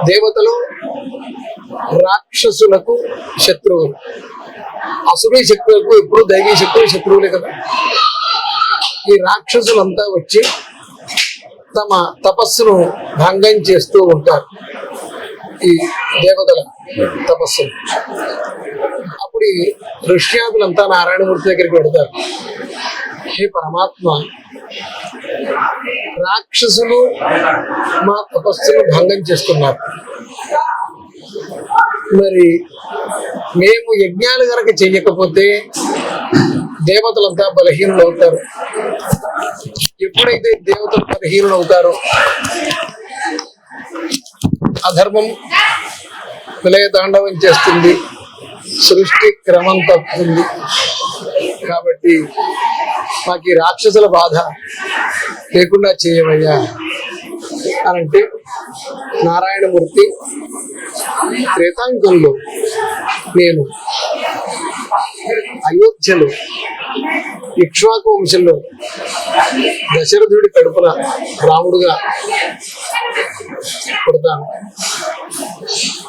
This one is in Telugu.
దేవతలు రాక్షసులకు శత్రువులు, అసురీ శక్తులకు ఎప్పుడు దైవీ శక్తులు శత్రువులే కదా. ఈ రాక్షసులంతా వచ్చి తమ తపస్సును భంగం చేస్తూ ఉంటారు, ఈ దేవతల తపస్సు. అప్పుడు ఈ ఋష్యాదులంతా నారాయణమూర్తి దగ్గరికి పెడతారు, హే పరమాత్మ, రాక్షసులు మా తపస్సును భంగం చేస్తున్నారు, మరి మేము యజ్ఞాలు గనక చెయ్యకపోతే దేవతలంతా బలహీనులు అవుతారు. ఎప్పుడైతే దేవతలు బలహీనులు అవుతారో అధర్మం విలయతాండవం చేస్తుంది, సృష్టి క్రమం తప్పుతుంది. కాబట్టి మాకు ఈ రాక్షసుల బాధ లేకుండా చేయవయ్యా అనంటే నారాయణమూర్తి త్రేతాంకంలో నేను అయోధ్యలో ఇక్ష్వాకు వంశంలో దశరథుడి కడుపున రాముడుగా పుడతాను.